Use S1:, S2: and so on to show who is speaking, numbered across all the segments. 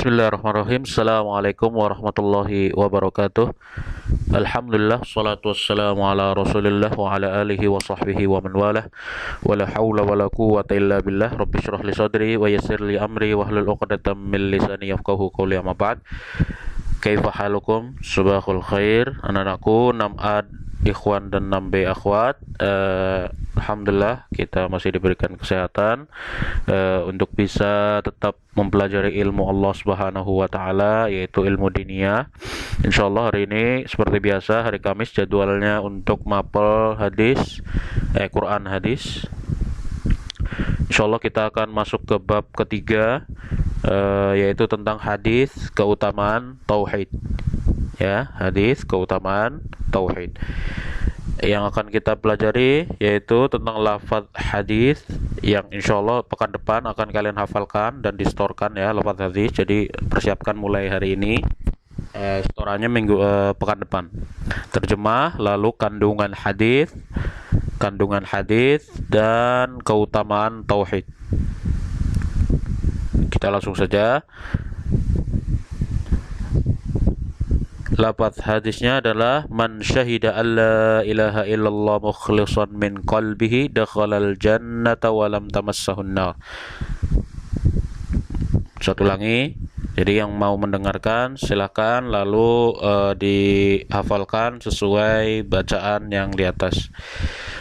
S1: Bismillahirrahmanirrahim. Assalamualaikum warahmatullahi wabarakatuh. Alhamdulillah, salatu wassalamu ala rasulillah wa ala alihi wa sahbihi wa man walah. Wa la hawla wa la quwwata illa billah. Rabbi syrah li sadri wa yassir li amri wa hlul 'uqdatam min lisani yafqahu qawli, amma ba'd. Kaifa halukum? Subahul khair. Anak-anakku 6A ikhwan dan 6B akhwat. Alhamdulillah kita masih diberikan kesehatan untuk bisa tetap mempelajari ilmu Allah Subhanahu wa taala, yaitu ilmu diniyah. Insyaallah hari ini seperti biasa hari Kamis jadwalnya untuk mapel hadis, Quran hadis. Insyaallah kita akan masuk ke bab ketiga, yaitu tentang hadis keutamaan tauhid. Ya, hadis keutamaan tauhid. Yang akan kita pelajari yaitu tentang lafaz hadis yang insyaallah pekan depan akan kalian hafalkan dan distorkan ya, lafaz hadis. Jadi persiapkan mulai hari ini, storannya pekan depan. Terjemah, lalu kandungan hadis dan keutamaan tauhid. Kita langsung saja. Lafaz hadisnya adalah man syahida alla ilaha illallah mukhlishan min qalbihi dakhalal jannata wa lam tamassahun nar. Satu ulangi. Jadi yang mau mendengarkan silakan, lalu dihafalkan sesuai bacaan yang di atas.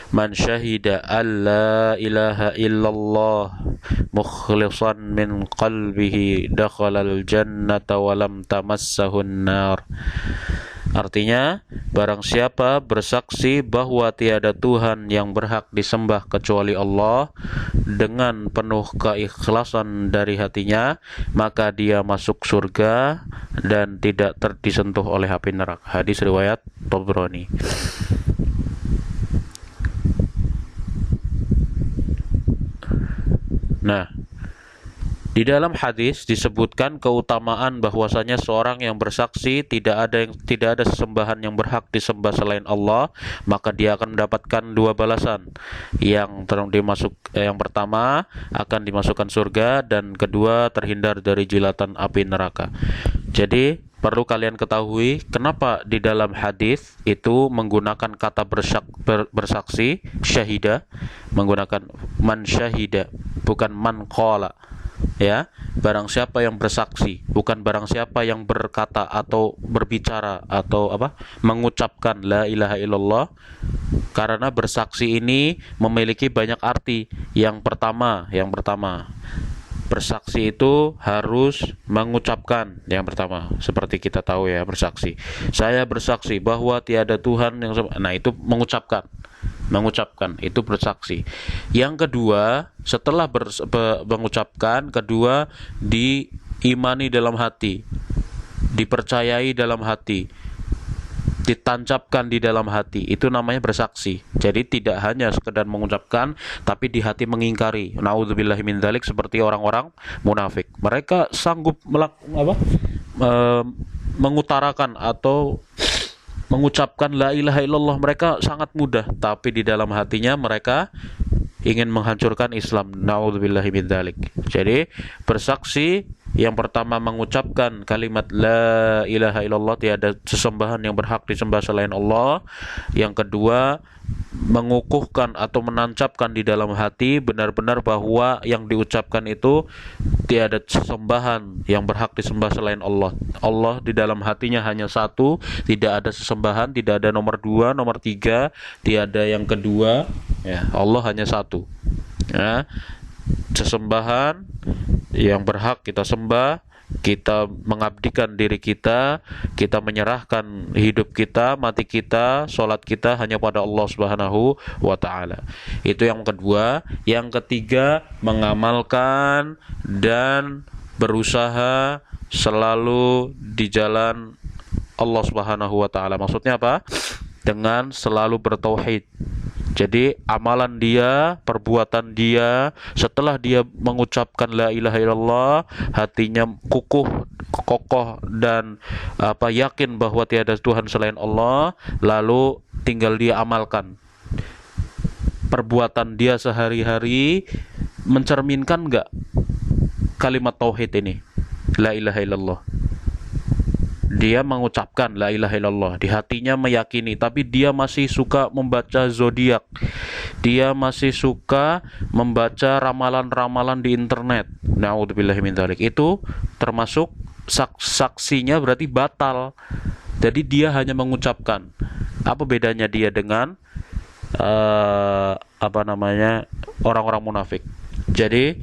S1: Man syahida alla ilaha illallah mukhlishan min qalbihi dakhalal jannata wa lam tamassahun nar. Artinya, barang siapa bersaksi bahwa tiada Tuhan yang berhak disembah kecuali Allah dengan penuh keikhlasan dari hatinya, maka dia masuk surga dan tidak terdisentuh oleh api neraka. Hadis riwayat Tabrani. Nah, di dalam hadis disebutkan keutamaan bahwasanya seorang yang bersaksi tidak ada sesembahan yang berhak disembah selain Allah, maka dia akan mendapatkan dua balasan. Yang pertama akan dimasukkan surga, dan kedua terhindar dari jilatan api neraka. Jadi perlu kalian ketahui kenapa di dalam hadis itu menggunakan kata bersaksi, syahida, menggunakan man syahida, bukan man qala. Ya, barang siapa yang bersaksi, bukan barang siapa yang berkata atau berbicara atau mengucapkan la ilaha illallah. Karena bersaksi ini memiliki banyak arti. Yang pertama, bersaksi itu harus mengucapkan. Yang pertama, seperti kita tahu ya, bersaksi. Saya bersaksi bahwa tiada Tuhan yang itu mengucapkan itu bersaksi. Yang kedua, setelah mengucapkan, kedua diimani dalam hati, dipercayai dalam hati, ditancapkan di dalam hati. Itu namanya bersaksi. Jadi tidak hanya sekedar mengucapkan, tapi di hati mengingkari. Nauzubillahi min dzalik, seperti orang-orang munafik. Mereka sanggup mengutarakan atau mengucapkan la ilaha illallah, mereka sangat mudah, tapi di dalam hatinya mereka ingin menghancurkan Islam. Nauzubillahi min dzalik. Jadi bersaksi yang pertama mengucapkan kalimat la ilaha illallah, tiada sesembahan yang berhak disembah selain Allah. Yang kedua mengukuhkan atau menancapkan di dalam hati benar-benar bahwa yang diucapkan itu tiada sesembahan yang berhak disembah selain Allah. Allah di dalam hatinya hanya satu, tidak ada sesembahan, tidak ada nomor dua, nomor tiga, tiada yang kedua. Ya, Allah hanya satu. Ya, sesembahan yang berhak kita sembah, kita mengabdikan diri kita, kita menyerahkan hidup kita, mati kita, sholat kita hanya pada Allah Subhanahu wa ta'ala. Itu yang kedua. Yang ketiga, mengamalkan dan berusaha selalu di jalan Allah Subhanahu wa ta'ala. Maksudnya apa? Dengan selalu bertauhid. Jadi amalan dia, perbuatan dia, setelah dia mengucapkan la ilaha illallah, hatinya kukuh, kokoh dan yakin bahwa tiada Tuhan selain Allah, lalu tinggal dia amalkan. Perbuatan dia sehari-hari mencerminkan enggak kalimat tauhid ini? la ilaha illallah. Dia mengucapkan la ilaha illallah, di hatinya meyakini, tapi dia masih suka membaca zodiak. Dia masih suka membaca ramalan-ramalan di internet. Na'udzubillahi min dzalik. Itu termasuk saksinya berarti batal. Jadi dia hanya mengucapkan. Apa bedanya dia dengan orang-orang munafik? Jadi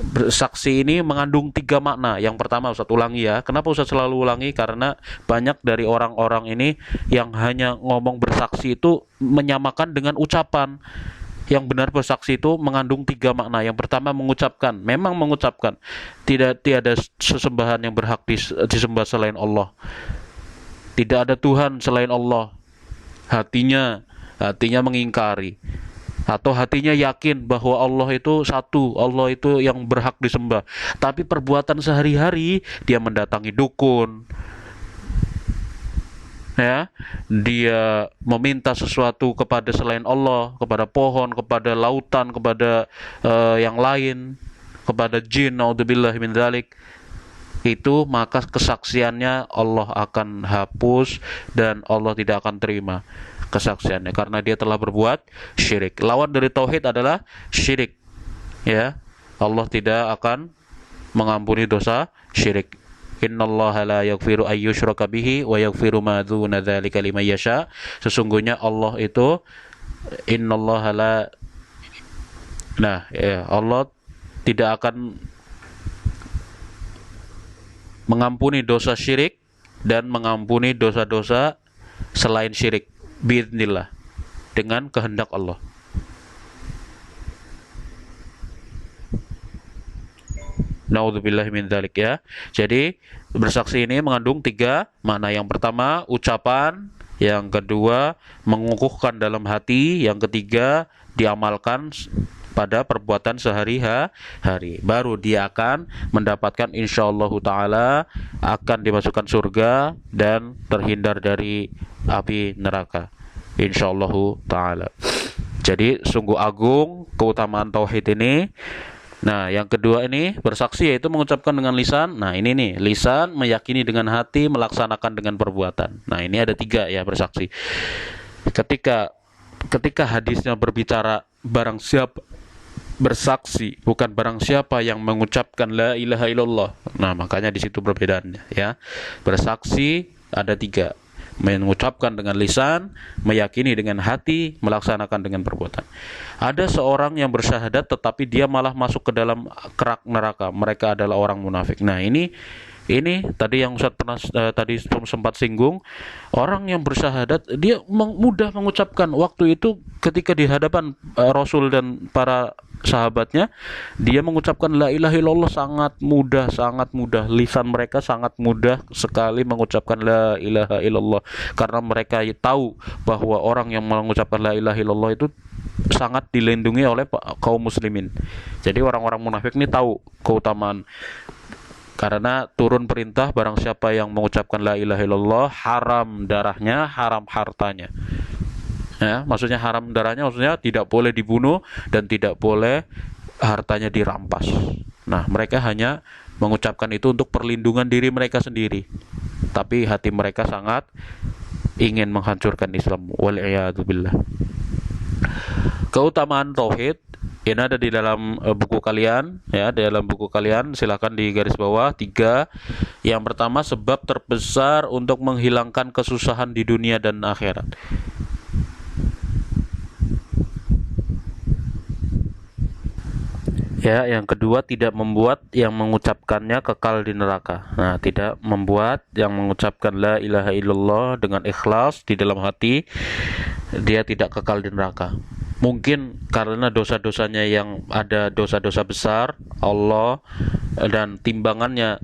S1: bersaksi ini mengandung 3 makna. Yang pertama, Ustaz ulangi ya. Kenapa Ustaz selalu ulangi? Karena banyak dari orang-orang ini yang hanya ngomong bersaksi itu menyamakan dengan ucapan. Yang benar bersaksi itu mengandung 3 makna. Yang pertama, mengucapkan. Memang mengucapkan. Tiada sesembahan yang berhak disembah selain Allah. Tidak ada Tuhan selain Allah. Hatinya mengingkari. Atau hatinya yakin bahwa Allah itu satu, Allah itu yang berhak disembah. Tapi perbuatan sehari-hari dia mendatangi dukun, ya, dia meminta sesuatu kepada selain Allah, kepada pohon, kepada lautan, kepada yang lain, kepada jin, naudzubillah min dzalik. Itu maka kesaksiannya Allah akan hapus dan Allah tidak akan terima kesaksiannya karena dia telah berbuat syirik. Lawan dari tauhid adalah syirik. Ya. Allah tidak akan mengampuni dosa syirik. Innallaha la yaghfiru ayyushraka bihi wa yaghfiru ma dzuna dzalika liman yasha. Sesungguhnya Allah itu innallaha la Allah tidak akan mengampuni dosa syirik dan mengampuni dosa-dosa selain syirik. Biidznillah, dengan kehendak Allah. Naudzubillahi min dzalik ya. Jadi bersaksi ini mengandung 3 makna. Yang pertama ucapan, yang kedua mengukuhkan dalam hati, yang ketiga diamalkan pada perbuatan sehari-hari. Baru dia akan mendapatkan insyaallah taala akan dimasukkan surga dan terhindar dari api neraka insyaallah taala. Jadi sungguh agung keutamaan tauhid ini. Nah, yang kedua ini bersaksi yaitu mengucapkan dengan lisan. Nah, ini nih, lisan meyakini dengan hati, melaksanakan dengan perbuatan. Nah, ini ada 3 ya bersaksi. Ketika hadisnya berbicara barang siapa bersaksi, bukan barang siapa yang mengucapkan la ilaha illallah. Nah, makanya di situ perbedaannya ya. Bersaksi ada 3. Mengucapkan dengan lisan, meyakini dengan hati, melaksanakan dengan perbuatan. Ada seorang yang bersyahadat tetapi dia malah masuk ke dalam kerak neraka. Mereka adalah orang munafik. Nah, ini tadi yang Ustaz pernah tadi sempat singgung, orang yang bersyahadat dia mudah mengucapkan. Waktu itu ketika di hadapan Rasul dan para sahabatnya, dia mengucapkan la ilaha illallah sangat mudah. Lisan mereka sangat mudah sekali mengucapkan la ilaha illallah karena mereka tahu bahwa orang yang mengucapkan la ilaha illallah itu sangat dilindungi oleh kaum muslimin. Jadi orang-orang munafik ini tahu keutamaan. Karena turun perintah barang siapa yang mengucapkan la ilaha illallah, haram darahnya, haram hartanya. Ya, maksudnya haram darahnya maksudnya tidak boleh dibunuh dan tidak boleh hartanya dirampas. Nah, mereka hanya mengucapkan itu untuk perlindungan diri mereka sendiri. Tapi hati mereka sangat ingin menghancurkan Islam. Wal'iyadzubillah. Keutamaan tauhid ini ada di dalam buku kalian ya, di dalam buku kalian silakan di garis bawah 3. Yang pertama, sebab terbesar untuk menghilangkan kesusahan di dunia dan akhirat. Ya, yang kedua, tidak membuat yang mengucapkannya kekal di neraka. Nah, tidak membuat yang mengucapkan la ilaha illallah dengan ikhlas di dalam hati, dia tidak kekal di neraka. Mungkin karena dosa-dosanya yang ada dosa-dosa besar, Allah dan timbangannya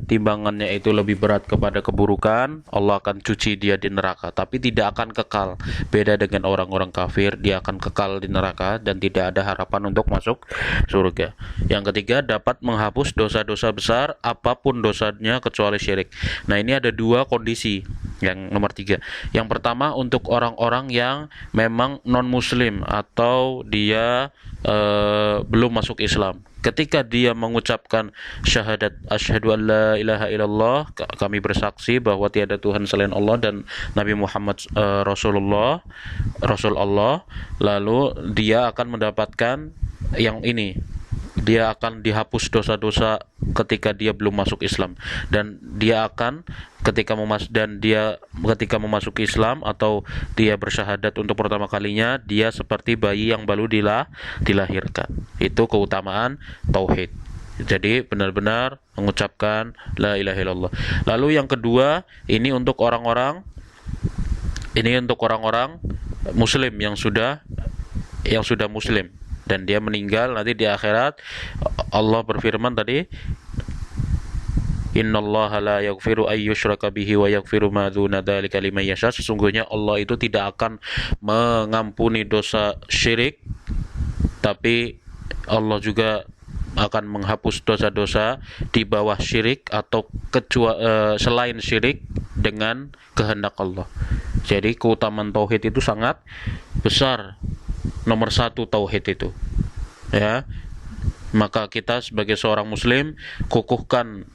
S1: itu lebih berat kepada keburukan, Allah akan cuci dia di neraka, tapi tidak akan kekal. Beda dengan orang-orang kafir, dia akan kekal di neraka dan tidak ada harapan untuk masuk surga. Yang ketiga, dapat menghapus dosa-dosa besar apapun dosanya kecuali syirik. Nah, ini ada 2 kondisi. Yang nomor 3, yang pertama untuk orang-orang yang memang non muslim atau dia belum masuk Islam. Ketika dia mengucapkan syahadat asyhadu an la ilaha illallah, kami bersaksi bahwa tiada Tuhan selain Allah dan Nabi Muhammad Rasul Allah, lalu dia akan mendapatkan yang ini, dia akan dihapus dosa-dosa ketika dia belum masuk Islam, dan dia akan ketika memasuki Islam atau dia bersyahadat untuk pertama kalinya, dia seperti bayi yang baru dilahirkan. Itu keutamaan tauhid. Jadi benar-benar mengucapkan la ilaha illallah. Lalu yang kedua, ini untuk orang-orang muslim yang sudah muslim dan dia meninggal nanti di akhirat. Allah berfirman tadi, innallaha la yaghfiru ay yushraka bihi wa yaghfiru ma dzuna dzalika liman yasha. Sesungguhnya Allah itu tidak akan mengampuni dosa syirik, tapi Allah juga akan menghapus dosa-dosa di bawah syirik atau selain syirik dengan kehendak Allah. Jadi keutamaan tauhid itu sangat besar. Nomor 1 tauhid itu, ya. Maka kita sebagai seorang muslim kukuhkan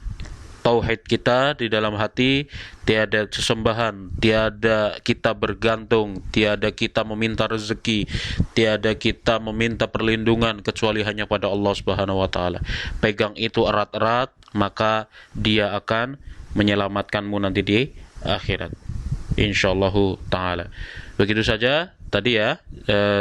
S1: tauhid kita di dalam hati. Tiada sesembahan, tiada kita bergantung, tiada kita meminta rezeki, tiada kita meminta perlindungan kecuali hanya pada Allah Subhanahu wa taala. Pegang itu erat-erat, maka dia akan menyelamatkanmu nanti di akhirat, insyaallah taala. Begitu saja tadi ya.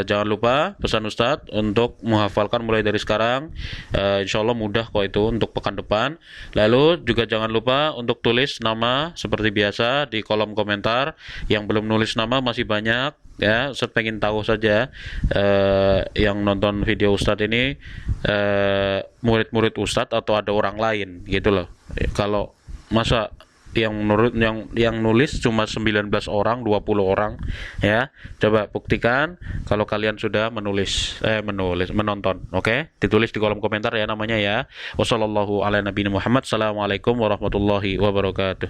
S1: Jangan lupa pesan Ustadz untuk menghafalkan mulai dari sekarang. Insya Allah mudah kok itu untuk pekan depan. Lalu juga jangan lupa untuk tulis nama seperti biasa di kolom komentar. Yang belum nulis nama masih banyak ya. Ustadz pengen tahu saja yang nonton video Ustadz ini murid-murid Ustadz atau ada orang lain gitu loh. Kalau masa yang nulis cuma 19 orang, 20 orang ya. Coba buktikan kalau kalian sudah menonton. Oke? Ditulis di kolom komentar ya namanya ya. Wassallallahu ala nabiyina Muhammad. Assalamualaikum warahmatullahi wabarakatuh.